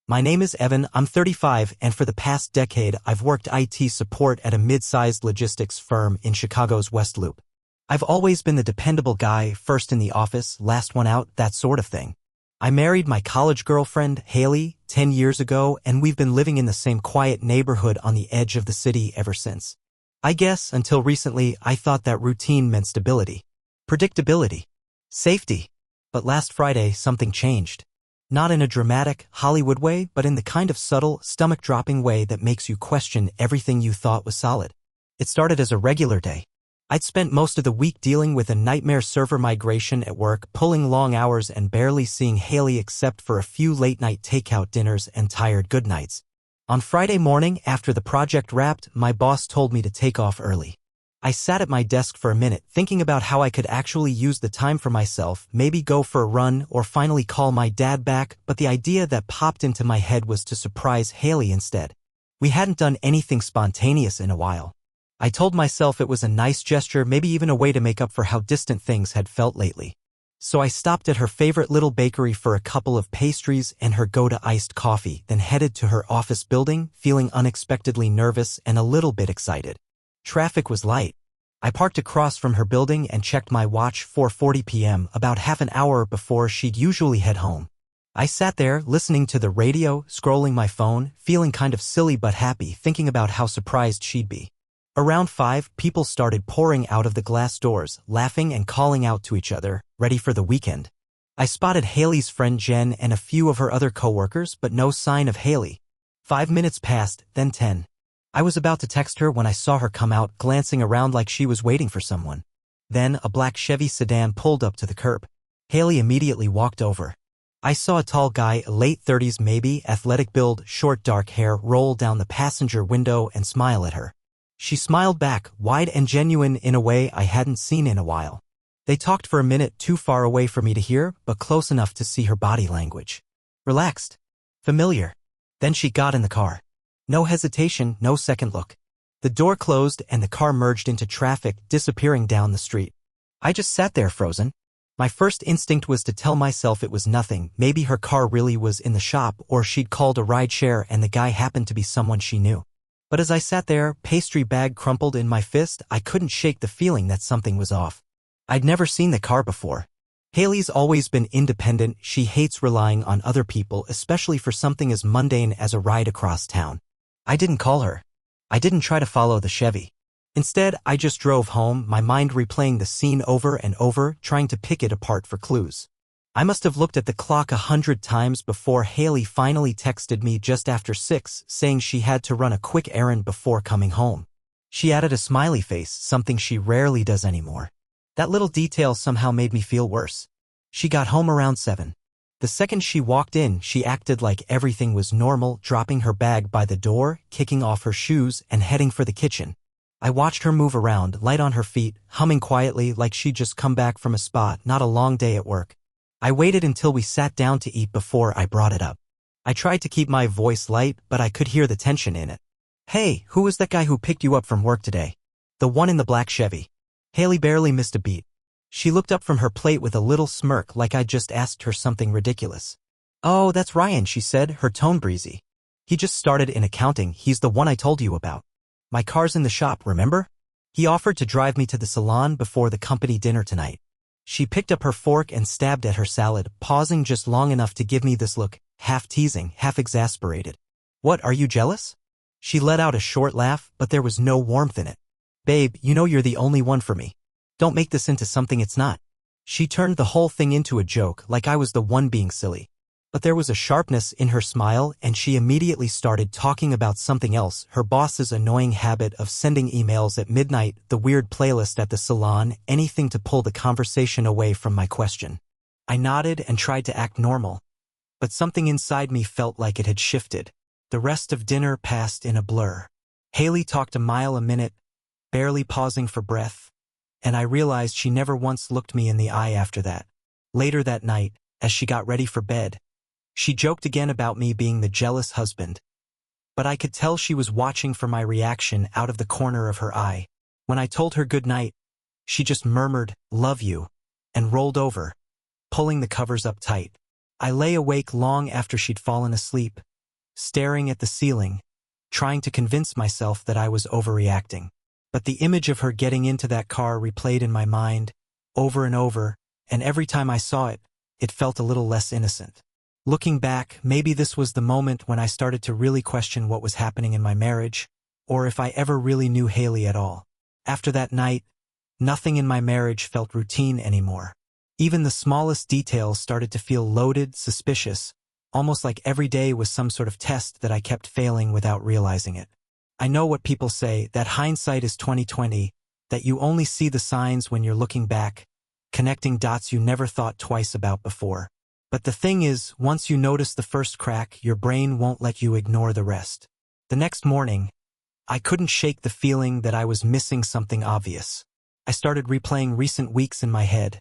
My name is Evan, I'm 35, and for the past decade I've worked IT support at a mid-sized logistics firm in Chicago's West Loop. I've always been the dependable guy, first in the office, last one out, that sort of thing. I married my college girlfriend, Haley, 10 years ago, and we've been living in the same quiet neighborhood on the edge of the city ever since. I guess, until recently, I thought that routine meant stability, predictability, safety. But last Friday, something changed. Not in a dramatic, Hollywood way, but in the kind of subtle, stomach-dropping way that makes you question everything you thought was solid. It started as a regular day. I'd spent most of the week dealing with a nightmare server migration at work, pulling long hours and barely seeing Haley except for a few late-night takeout dinners and tired goodnights. On Friday morning, after the project wrapped, my boss told me to take off early. I sat at my desk for a minute, thinking about how I could actually use the time for myself, maybe go for a run or finally call my dad back, but the idea that popped into my head was to surprise Haley instead. We hadn't done anything spontaneous in a while. I told myself it was a nice gesture, maybe even a way to make up for how distant things had felt lately. So I stopped at her favorite little bakery for a couple of pastries and her go-to iced coffee, then headed to her office building, feeling unexpectedly nervous and a little bit excited. Traffic was light. I parked across from her building and checked my watch, 4:40 p.m., about half an hour before she'd usually head home. I sat there, listening to the radio, scrolling my phone, feeling kind of silly but happy, thinking about how surprised she'd be. Around 5, people started pouring out of the glass doors, laughing and calling out to each other, ready for the weekend. I spotted Haley's friend Jen and a few of her other coworkers, but no sign of Haley. 5 minutes passed, then 10. I was about to text her when I saw her come out, glancing around like she was waiting for someone. Then, a black Chevy sedan pulled up to the curb. Haley immediately walked over. I saw a tall guy, late 30s maybe, athletic build, short dark hair, roll down the passenger window and smile at her. She smiled back, wide and genuine in a way I hadn't seen in a while. They talked for a minute, too far away for me to hear, but close enough to see her body language. Relaxed. Familiar. Then she got in the car. No hesitation, no second look. The door closed and the car merged into traffic, disappearing down the street. I just sat there frozen. My first instinct was to tell myself it was nothing, maybe her car really was in the shop or she'd called a rideshare and the guy happened to be someone she knew. But as I sat there, pastry bag crumpled in my fist, I couldn't shake the feeling that something was off. I'd never seen the car before. Haley's always been independent, she hates relying on other people, especially for something as mundane as a ride across town. I didn't call her. I didn't try to follow the Chevy. Instead, I just drove home, my mind replaying the scene over and over, trying to pick it apart for clues. I must have looked at the clock 100 times before Haley finally texted me just after 6, saying she had to run a quick errand before coming home. She added a smiley face, something she rarely does anymore. That little detail somehow made me feel worse. She got home around 7. The second she walked in, she acted like everything was normal, dropping her bag by the door, kicking off her shoes, and heading for the kitchen. I watched her move around, light on her feet, humming quietly like she'd just come back from a spa, not a long day at work. I waited until we sat down to eat before I brought it up. I tried to keep my voice light, but I could hear the tension in it. "Hey, who was that guy who picked you up from work today? The one in the black Chevy?" Haley barely missed a beat. She looked up from her plate with a little smirk like I'd just asked her something ridiculous. "Oh, that's Ryan," she said, her tone breezy. "He just started in accounting, he's the one I told you about. My car's in the shop, remember? He offered to drive me to the salon before the company dinner tonight." She picked up her fork and stabbed at her salad, pausing just long enough to give me this look, half teasing, half exasperated. "What, are you jealous?" She let out a short laugh, but there was no warmth in it. "Babe, you know you're the only one for me. Don't make this into something it's not." She turned the whole thing into a joke, like I was the one being silly. But there was a sharpness in her smile, and she immediately started talking about something else, her boss's annoying habit of sending emails at midnight, the weird playlist at the salon, anything to pull the conversation away from my question. I nodded and tried to act normal. But something inside me felt like it had shifted. The rest of dinner passed in a blur. Haley talked a mile a minute, barely pausing for breath, and I realized she never once looked me in the eye after that. Later that night, as she got ready for bed, she joked again about me being the jealous husband. But I could tell she was watching for my reaction out of the corner of her eye. When I told her good night, she just murmured, "Love you," and rolled over, pulling the covers up tight. I lay awake long after she'd fallen asleep, staring at the ceiling, trying to convince myself that I was overreacting. But the image of her getting into that car replayed in my mind, over and over, and every time I saw it, it felt a little less innocent. Looking back, maybe this was the moment when I started to really question what was happening in my marriage, or if I ever really knew Haley at all. After that night, nothing in my marriage felt routine anymore. Even the smallest details started to feel loaded, suspicious, almost like every day was some sort of test that I kept failing without realizing it. I know what people say, that hindsight is 20/20, that you only see the signs when you're looking back, connecting dots you never thought twice about before. But the thing is, once you notice the first crack, your brain won't let you ignore the rest. The next morning, I couldn't shake the feeling that I was missing something obvious. I started replaying recent weeks in my head,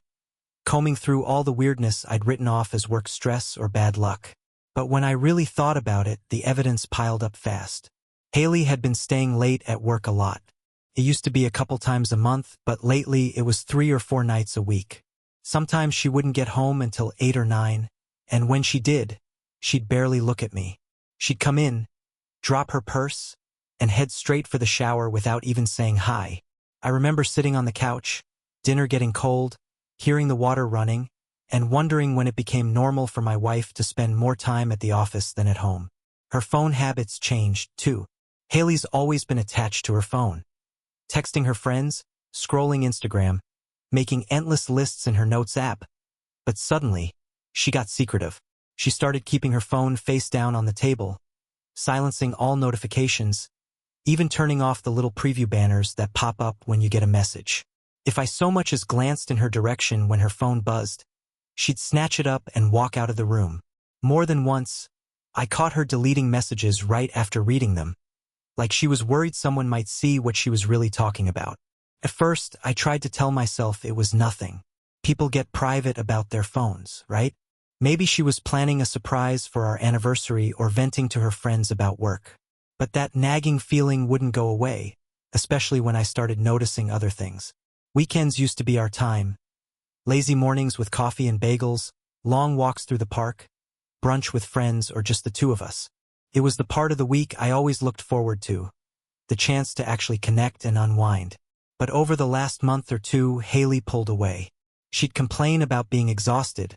combing through all the weirdness I'd written off as work stress or bad luck. But when I really thought about it, the evidence piled up fast. Haley had been staying late at work a lot. It used to be a couple times a month, but lately it was 3 or 4 nights a week. Sometimes she wouldn't get home until 8 or 9, and when she did, she'd barely look at me. She'd come in, drop her purse, and head straight for the shower without even saying hi. I remember sitting on the couch, dinner getting cold, hearing the water running, and wondering when it became normal for my wife to spend more time at the office than at home. Her phone habits changed, too. Haley's always been attached to her phone. Texting her friends, scrolling Instagram, making endless lists in her Notes app. But suddenly, she got secretive. She started keeping her phone face down on the table, silencing all notifications, even turning off the little preview banners that pop up when you get a message. If I so much as glanced in her direction when her phone buzzed, she'd snatch it up and walk out of the room. More than once, I caught her deleting messages right after reading them, like she was worried someone might see what she was really talking about. At first, I tried to tell myself it was nothing. People get private about their phones, right? Maybe she was planning a surprise for our anniversary or venting to her friends about work. But that nagging feeling wouldn't go away, especially when I started noticing other things. Weekends used to be our time. Lazy mornings with coffee and bagels, long walks through the park, brunch with friends or just the two of us. It was the part of the week I always looked forward to, the chance to actually connect and unwind. But over the last month or two, Haley pulled away. She'd complain about being exhausted,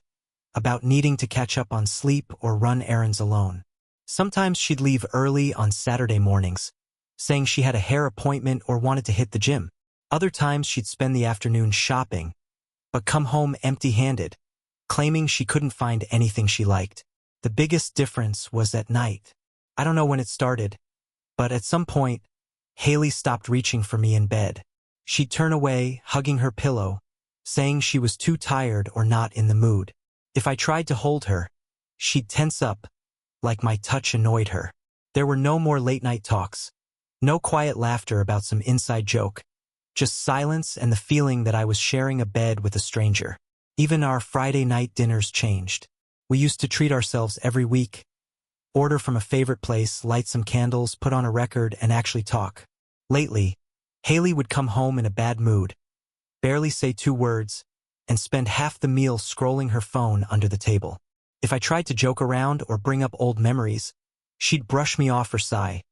about needing to catch up on sleep or run errands alone. Sometimes she'd leave early on Saturday mornings, saying she had a hair appointment or wanted to hit the gym. Other times she'd spend the afternoon shopping, but come home empty-handed, claiming she couldn't find anything she liked. The biggest difference was at night. I don't know when it started, but at some point, Haley stopped reaching for me in bed. She'd turn away, hugging her pillow, saying she was too tired or not in the mood. If I tried to hold her, she'd tense up, like my touch annoyed her. There were no more late-night talks, no quiet laughter about some inside joke, just silence and the feeling that I was sharing a bed with a stranger. Even our Friday night dinners changed. We used to treat ourselves every week, order from a favorite place, light some candles, put on a record, and actually talk. Lately, Haley would come home in a bad mood, barely say 2 words, and spend half the meal scrolling her phone under the table. If I tried to joke around or bring up old memories, she'd brush me off or sigh,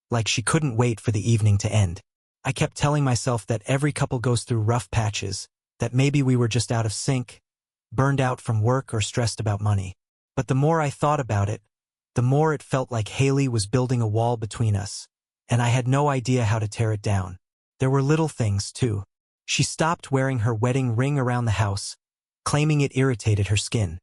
like she couldn't wait for the evening to end. I kept telling myself that every couple goes through rough patches, that maybe we were just out of sync, burned out from work or stressed about money. But the more I thought about it, the more it felt like Haley was building a wall between us, and I had no idea how to tear it down. There were little things, too. She stopped wearing her wedding ring around the house, claiming it irritated her skin.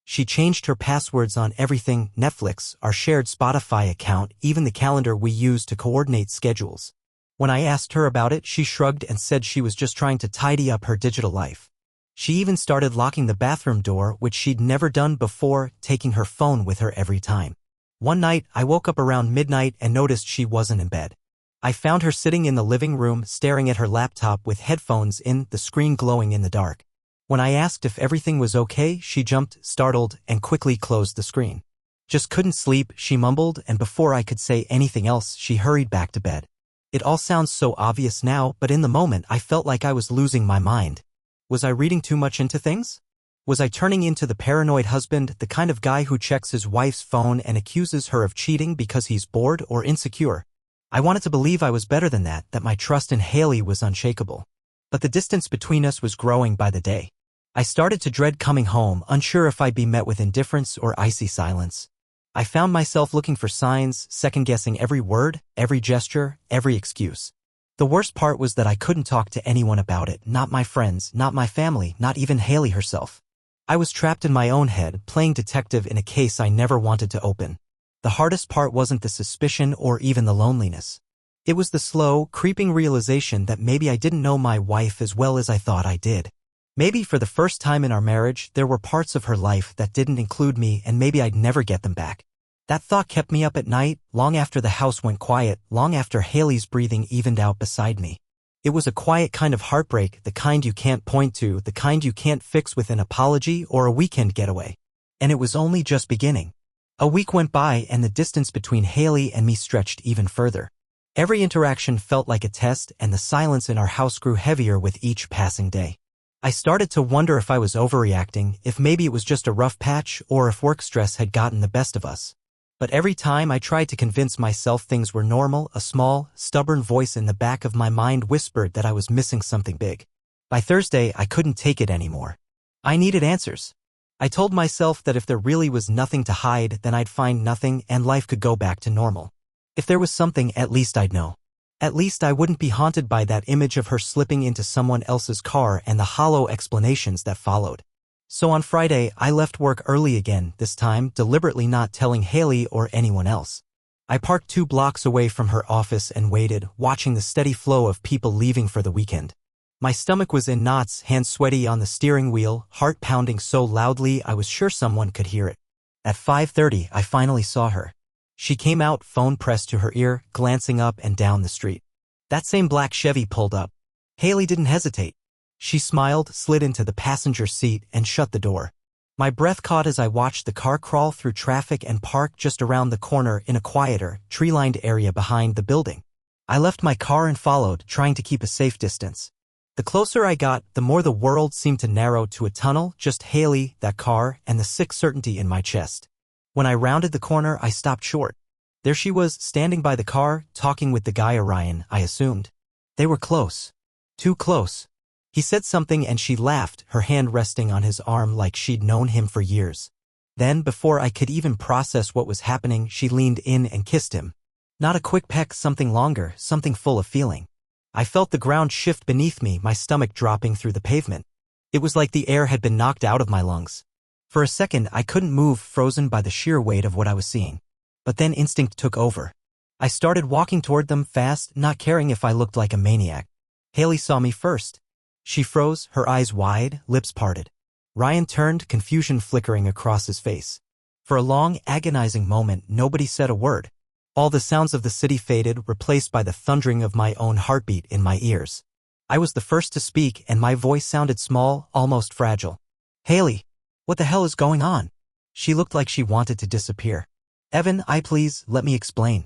She changed her passwords on everything: Netflix, our shared Spotify account, even the calendar we use to coordinate schedules. When I asked her about it, she shrugged and said she was just trying to tidy up her digital life. She even started locking the bathroom door, which she'd never done before, taking her phone with her every time. One night, I woke up around midnight and noticed she wasn't in bed. I found her sitting in the living room, staring at her laptop with headphones in, the screen glowing in the dark. When I asked if everything was okay, she jumped, startled, and quickly closed the screen. Just couldn't sleep, she mumbled, and before I could say anything else, she hurried back to bed. It all sounds so obvious now, but in the moment I felt like I was losing my mind. Was I reading too much into things? Was I turning into the paranoid husband, the kind of guy who checks his wife's phone and accuses her of cheating because he's bored or insecure? I wanted to believe I was better than that my trust in Haley was unshakable. But the distance between us was growing by the day. I started to dread coming home, unsure if I'd be met with indifference or icy silence. I found myself looking for signs, second-guessing every word, every gesture, every excuse. The worst part was that I couldn't talk to anyone about it, not my friends, not my family, not even Haley herself. I was trapped in my own head, playing detective in a case I never wanted to open. The hardest part wasn't the suspicion or even the loneliness. It was the slow, creeping realization that maybe I didn't know my wife as well as I thought I did. Maybe for the first time in our marriage, there were parts of her life that didn't include me, and maybe I'd never get them back. That thought kept me up at night, long after the house went quiet, long after Haley's breathing evened out beside me. It was a quiet kind of heartbreak, the kind you can't point to, the kind you can't fix with an apology or a weekend getaway. And it was only just beginning. A week went by and the distance between Haley and me stretched even further. Every interaction felt like a test, and the silence in our house grew heavier with each passing day. I started to wonder if I was overreacting, if maybe it was just a rough patch, or if work stress had gotten the best of us. But every time I tried to convince myself things were normal, a small, stubborn voice in the back of my mind whispered that I was missing something big. By Thursday, I couldn't take it anymore. I needed answers. I told myself that if there really was nothing to hide, then I'd find nothing and life could go back to normal. If there was something, at least I'd know. At least I wouldn't be haunted by that image of her slipping into someone else's car and the hollow explanations that followed. So on Friday, I left work early again, this time deliberately not telling Haley or anyone else. I parked 2 blocks away from her office and waited, watching the steady flow of people leaving for the weekend. My stomach was in knots, hands sweaty on the steering wheel, heart pounding so loudly I was sure someone could hear it. At 5:30, I finally saw her. She came out, phone pressed to her ear, glancing up and down the street. That same black Chevy pulled up. Haley didn't hesitate. She smiled, slid into the passenger seat, and shut the door. My breath caught as I watched the car crawl through traffic and park just around the corner in a quieter, tree-lined area behind the building. I left my car and followed, trying to keep a safe distance. The closer I got, the more the world seemed to narrow to a tunnel, just Haley, that car, and the sick certainty in my chest. When I rounded the corner, I stopped short. There she was, standing by the car, talking with the guy Orion, I assumed. They were close. Too close. He said something and she laughed, her hand resting on his arm like she'd known him for years. Then, before I could even process what was happening, she leaned in and kissed him. Not a quick peck, something longer, something full of feeling. I felt the ground shift beneath me, my stomach dropping through the pavement. It was like the air had been knocked out of my lungs. For a second, I couldn't move, frozen by the sheer weight of what I was seeing. But then instinct took over. I started walking toward them fast, not caring if I looked like a maniac. Haley saw me first. She froze, her eyes wide, lips parted. Ryan turned, confusion flickering across his face. For a long, agonizing moment, nobody said a word. All the sounds of the city faded, replaced by the thundering of my own heartbeat in my ears. I was the first to speak, and my voice sounded small, almost fragile. Haley, what the hell is going on? She looked like she wanted to disappear. Evan, please, let me explain.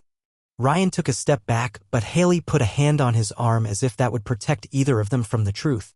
Ryan took a step back, but Haley put a hand on his arm as if that would protect either of them from the truth.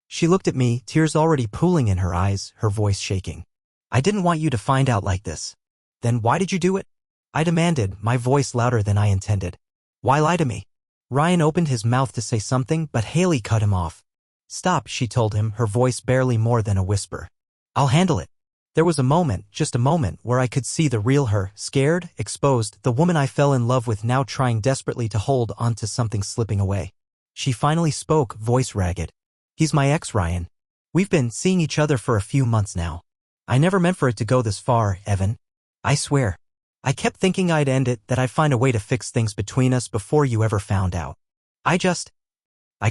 She looked at me, tears already pooling in her eyes, her voice shaking. I didn't want you to find out like this. Then why did you do it? I demanded, my voice louder than I intended. Why lie to me? Ryan opened his mouth to say something, but Haley cut him off. Stop, she told him, her voice barely more than a whisper. I'll handle it. There was a moment, just a moment, where I could see the real her, scared, exposed, the woman I fell in love with now trying desperately to hold onto something slipping away. She finally spoke, voice ragged. He's my ex, Ryan. We've been seeing each other for a few months now. I never meant for it to go this far, Evan. I swear. I kept thinking I'd end it, that I'd find a way to fix things between us before you ever found out. I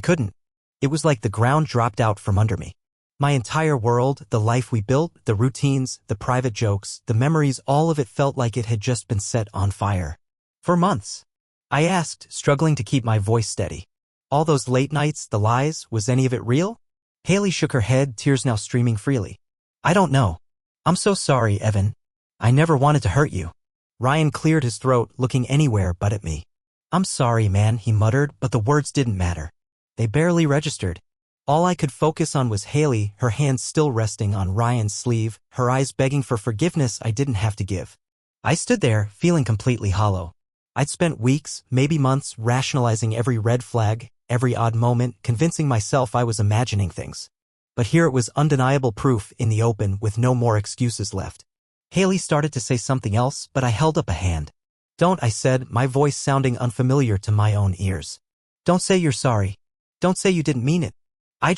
couldn't. It was like the ground dropped out from under me. My entire world, the life we built, the routines, the private jokes, the memories, all of it felt like it had just been set on fire. For months. I asked, struggling to keep my voice steady. All those late nights, the lies, was any of it real? Haley shook her head, tears now streaming freely. I don't know. I'm so sorry, Evan. I never wanted to hurt you. Ryan cleared his throat, looking anywhere but at me. I'm sorry, man, he muttered, but the words didn't matter. They barely registered. All I could focus on was Haley, her hands still resting on Ryan's sleeve, her eyes begging for forgiveness I didn't have to give. I stood there, feeling completely hollow. I'd spent weeks, maybe months, rationalizing every red flag, every odd moment, convincing myself I was imagining things. But here it was undeniable proof in the open with no more excuses left. Haley started to say something else, but I held up a hand. "Don't," I said, my voice sounding unfamiliar to my own ears. "Don't say you're sorry. Don't say you didn't mean it. I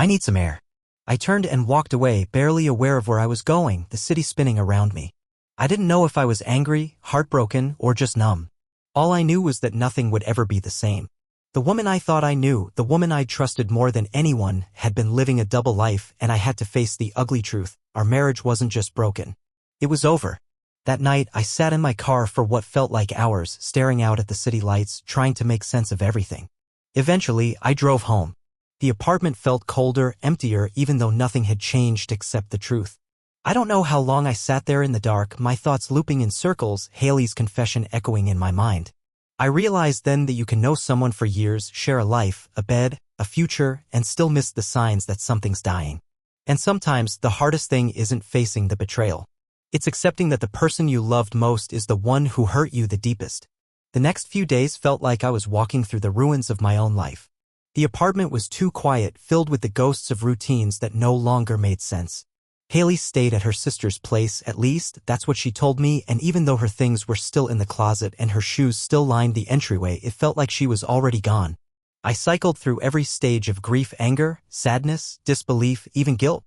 need some air." I turned and walked away, barely aware of where I was going, the city spinning around me. I didn't know if I was angry, heartbroken, or just numb. All I knew was that nothing would ever be the same. The woman I thought I knew, the woman I'd trusted more than anyone, had been living a double life, and I had to face the ugly truth. Our marriage wasn't just broken. It was over. That night, I sat in my car for what felt like hours, staring out at the city lights, trying to make sense of everything. Eventually, I drove home. The apartment felt colder, emptier, even though nothing had changed except the truth. I don't know how long I sat there in the dark, my thoughts looping in circles, Haley's confession echoing in my mind. I realized then that you can know someone for years, share a life, a bed, a future, and still miss the signs that something's dying. And sometimes, the hardest thing isn't facing the betrayal. It's accepting that the person you loved most is the one who hurt you the deepest. The next few days felt like I was walking through the ruins of my own life. The apartment was too quiet, filled with the ghosts of routines that no longer made sense. Haley stayed at her sister's place, at least, that's what she told me, and even though her things were still in the closet and her shoes still lined the entryway, it felt like she was already gone. I cycled through every stage of grief, anger, sadness, disbelief, even guilt.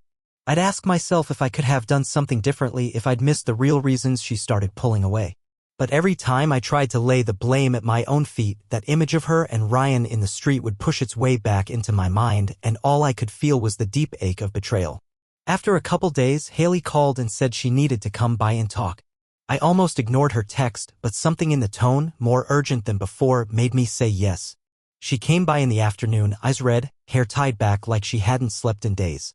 I'd ask myself if I could have done something differently, if I'd missed the real reasons she started pulling away. But every time I tried to lay the blame at my own feet, that image of her and Ryan in the street would push its way back into my mind, and all I could feel was the deep ache of betrayal. After a couple days, Haley called and said she needed to come by and talk. I almost ignored her text, but something in the tone, more urgent than before, made me say yes. She came by in the afternoon, eyes red, hair tied back like she hadn't slept in days.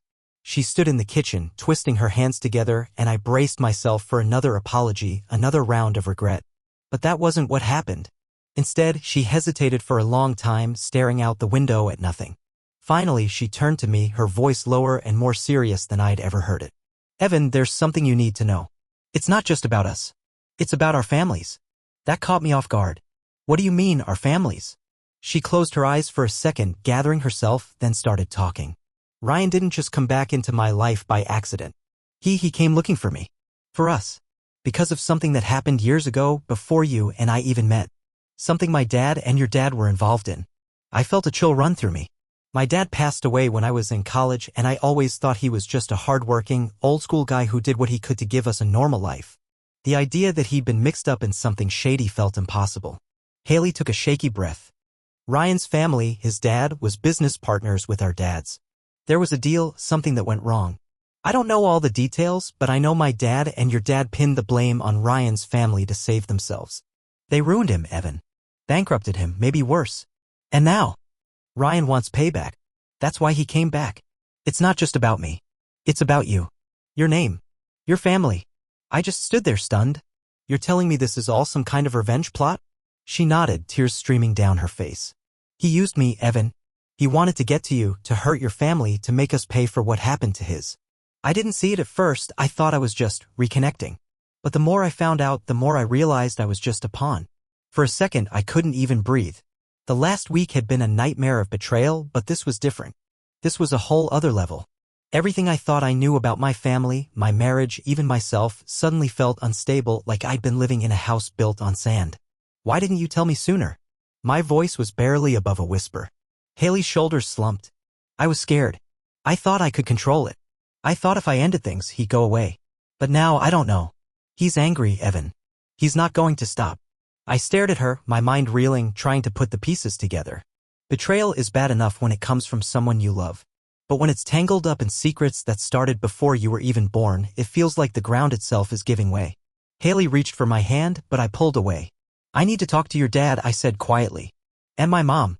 She stood in the kitchen, twisting her hands together, and I braced myself for another apology, another round of regret. But that wasn't what happened. Instead, she hesitated for a long time, staring out the window at nothing. Finally, she turned to me, her voice lower and more serious than I'd ever heard it. "Evan, there's something you need to know. It's not just about us. It's about our families." That caught me off guard. "What do you mean, our families?" She closed her eyes for a second, gathering herself, then started talking. "Ryan didn't just come back into my life by accident. He came looking for me. For us. Because of something that happened years ago, before you and I even met. Something my dad and your dad were involved in." I felt a chill run through me. My dad passed away when I was in college, and I always thought he was just a hard-working, old-school guy who did what he could to give us a normal life. The idea that he'd been mixed up in something shady felt impossible. Haley took a shaky breath. "Ryan's family, his dad, was business partners with our dads. There was a deal, something that went wrong. I don't know all the details, but I know my dad and your dad pinned the blame on Ryan's family to save themselves. They ruined him, Evan. Bankrupted him, maybe worse. And now Ryan wants payback. That's why he came back. It's not just about me. It's about you. Your name. Your family." I just stood there stunned. "You're telling me this is all some kind of revenge plot?" She nodded, tears streaming down her face. "He used me, Evan. He wanted to get to you, to hurt your family, to make us pay for what happened to his. I didn't see it at first, I thought I was just reconnecting. But the more I found out, the more I realized I was just a pawn. For a second, I couldn't even breathe. The last week had been a nightmare of betrayal, but this was different. This was a whole other level. Everything I thought I knew about my family, my marriage, even myself, suddenly felt unstable, like I'd been living in a house built on sand. "Why didn't you tell me sooner?" My voice was barely above a whisper. Haley's shoulders slumped. "I was scared. I thought I could control it. I thought if I ended things, he'd go away. But now I don't know. He's angry, Evan. He's not going to stop." I stared at her, my mind reeling, trying to put the pieces together. Betrayal is bad enough when it comes from someone you love. But when it's tangled up in secrets that started before you were even born, it feels like the ground itself is giving way. Haley reached for my hand, but I pulled away. "I need to talk to your dad," I said quietly. "And my mom.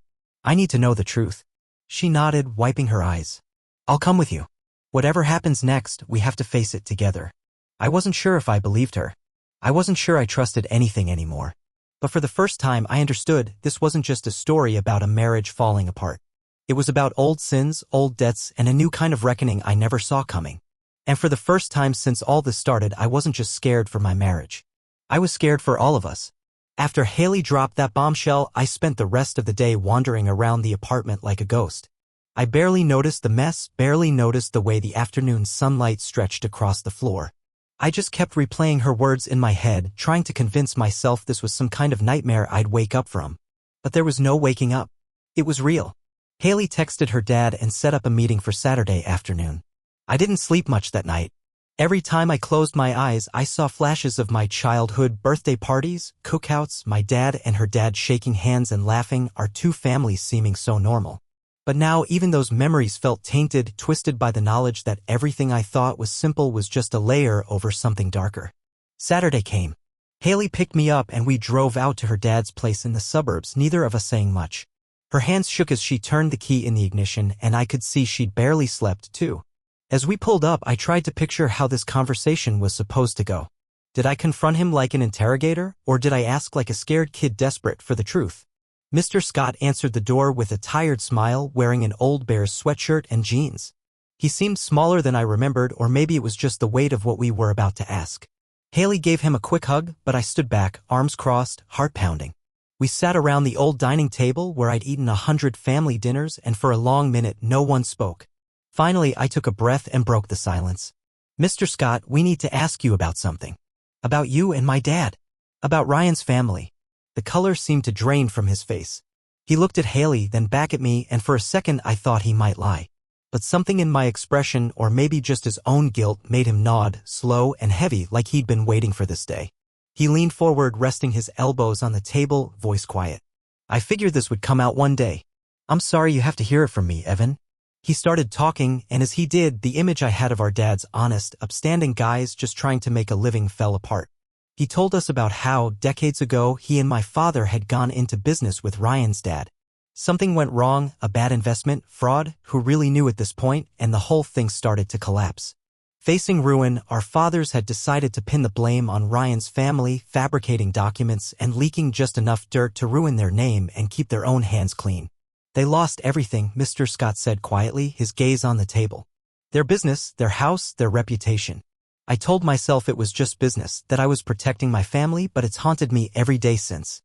I need to know the truth." She nodded, wiping her eyes. "I'll come with you. Whatever happens next, we have to face it together." I wasn't sure if I believed her. I wasn't sure I trusted anything anymore. But for the first time I understood this wasn't just a story about a marriage falling apart. It was about old sins, old debts, and a new kind of reckoning I never saw coming. And for the first time since all this started, I wasn't just scared for my marriage. I was scared for all of us. After Haley dropped that bombshell, I spent the rest of the day wandering around the apartment like a ghost. I barely noticed the mess, barely noticed the way the afternoon sunlight stretched across the floor. I just kept replaying her words in my head, trying to convince myself this was some kind of nightmare I'd wake up from. But there was no waking up. It was real. Haley texted her dad and set up a meeting for Saturday afternoon. I didn't sleep much that night. Every time I closed my eyes, I saw flashes of my childhood birthday parties, cookouts, my dad and her dad shaking hands and laughing, our two families seeming so normal. But now even those memories felt tainted, twisted by the knowledge that everything I thought was simple was just a layer over something darker. Saturday came. Haley picked me up and we drove out to her dad's place in the suburbs, neither of us saying much. Her hands shook as she turned the key in the ignition, and I could see she'd barely slept too. As we pulled up, I tried to picture how this conversation was supposed to go. Did I confront him like an interrogator, or did I ask like a scared kid desperate for the truth? Mr. Scott answered the door with a tired smile, wearing an Old Bears sweatshirt and jeans. He seemed smaller than I remembered, or maybe it was just the weight of what we were about to ask. Haley gave him a quick hug, but I stood back, arms crossed, heart pounding. We sat around the old dining table where I'd eaten 100 family dinners, and for a long minute no one spoke. Finally, I took a breath and broke the silence. Mr. Scott, we need to ask you about something. About you and my dad. About Ryan's family. The color seemed to drain from his face. He looked at Haley, then back at me, and for a second I thought he might lie. But something in my expression, or maybe just his own guilt, made him nod, slow and heavy, like he'd been waiting for this day. He leaned forward, resting his elbows on the table, voice quiet. I figured this would come out one day. I'm sorry you have to hear it from me, Evan. He started talking, and as he did, the image I had of our dad's honest, upstanding guys just trying to make a living fell apart. He told us about how, decades ago, he and my father had gone into business with Ryan's dad. Something went wrong, a bad investment, fraud, who really knew at this point, and the whole thing started to collapse. Facing ruin, our fathers had decided to pin the blame on Ryan's family, fabricating documents and leaking just enough dirt to ruin their name and keep their own hands clean. They lost everything, Mr. Scott said quietly, his gaze on the table. Their business, their house, their reputation. I told myself it was just business, that I was protecting my family, but it's haunted me every day since.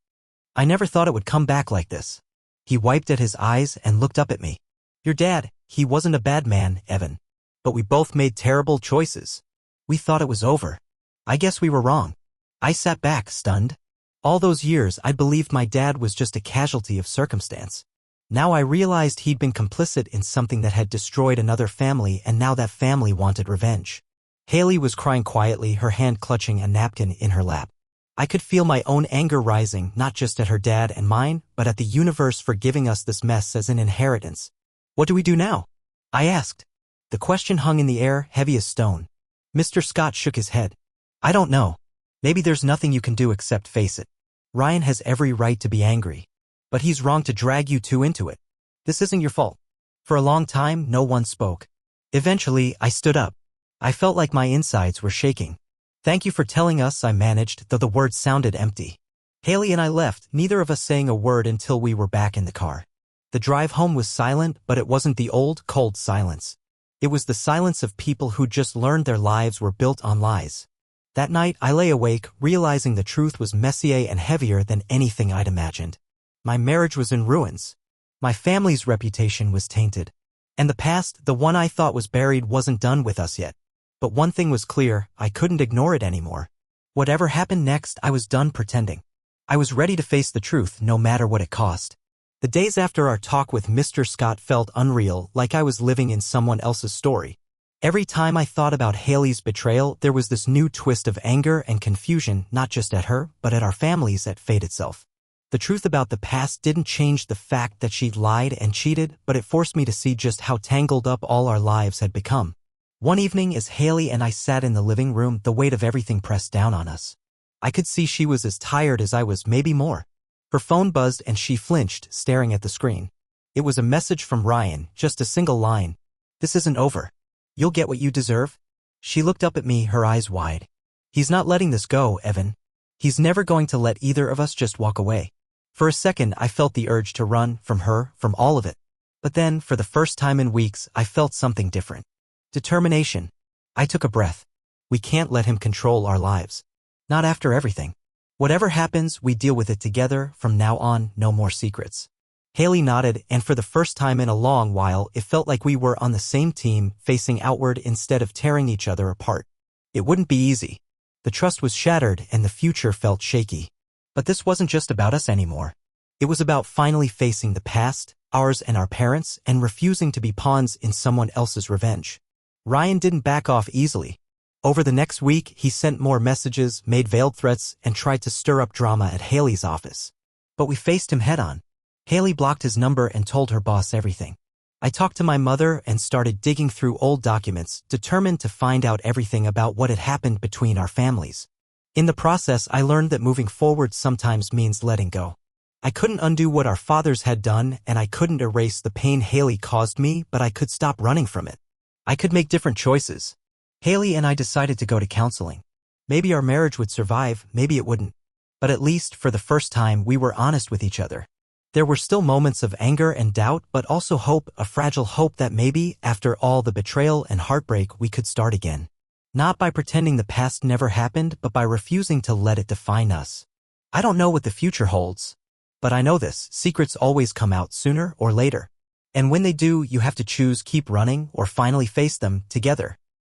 I never thought it would come back like this. He wiped at his eyes and looked up at me. Your dad, he wasn't a bad man, Evan. But we both made terrible choices. We thought it was over. I guess we were wrong. I sat back, stunned. All those years I'd believed my dad was just a casualty of circumstance. Now I realized he'd been complicit in something that had destroyed another family, and now that family wanted revenge. Haley was crying quietly, her hand clutching a napkin in her lap. I could feel my own anger rising, not just at her dad and mine, but at the universe for giving us this mess as an inheritance. What do we do now? I asked. The question hung in the air, heavy as stone. Mr. Scott shook his head. I don't know. Maybe there's nothing you can do except face it. Ryan has every right to be angry. But he's wrong to drag you two into it. This isn't your fault. For a long time, no one spoke. Eventually, I stood up. I felt like my insides were shaking. Thank you for telling us, I managed, though the words sounded empty. Haley and I left, neither of us saying a word until we were back in the car. The drive home was silent, but it wasn't the old, cold silence. It was the silence of people who just learned their lives were built on lies. That night, I lay awake, realizing the truth was messier and heavier than anything I'd imagined. My marriage was in ruins. My family's reputation was tainted. And the past, the one I thought was buried, wasn't done with us yet. But one thing was clear, I couldn't ignore it anymore. Whatever happened next, I was done pretending. I was ready to face the truth, no matter what it cost. The days after our talk with Mr. Scott felt unreal, like I was living in someone else's story. Every time I thought about Haley's betrayal, there was this new twist of anger and confusion, not just at her, but at our families, at fate itself. The truth about the past didn't change the fact that she'd lied and cheated, but it forced me to see just how tangled up all our lives had become. One evening, as Haley and I sat in the living room, the weight of everything pressed down on us. I could see she was as tired as I was, maybe more. Her phone buzzed and she flinched, staring at the screen. It was a message from Ryan, just a single line. This isn't over. You'll get what you deserve. She looked up at me, her eyes wide. He's not letting this go, Evan. He's never going to let either of us just walk away. For a second, I felt the urge to run, from her, from all of it. But then, for the first time in weeks, I felt something different. Determination. I took a breath. We can't let him control our lives. Not after everything. Whatever happens, we deal with it together. From now on, no more secrets. Haley nodded, and for the first time in a long while, it felt like we were on the same team, facing outward instead of tearing each other apart. It wouldn't be easy. The trust was shattered, and the future felt shaky. But this wasn't just about us anymore. It was about finally facing the past, ours and our parents, and refusing to be pawns in someone else's revenge. Ryan didn't back off easily. Over the next week, he sent more messages, made veiled threats, and tried to stir up drama at Haley's office. But we faced him head-on. Haley blocked his number and told her boss everything. I talked to my mother and started digging through old documents, determined to find out everything about what had happened between our families. In the process, I learned that moving forward sometimes means letting go. I couldn't undo what our fathers had done, and I couldn't erase the pain Haley caused me, but I could stop running from it. I could make different choices. Haley and I decided to go to counseling. Maybe our marriage would survive, maybe it wouldn't. But at least, for the first time, we were honest with each other. There were still moments of anger and doubt, but also hope, a fragile hope that maybe, after all the betrayal and heartbreak, we could start again. Not by pretending the past never happened, but by refusing to let it define us. I don't know what the future holds. But I know this, secrets always come out sooner or later. And when they do, you have to choose keep running or finally face them together.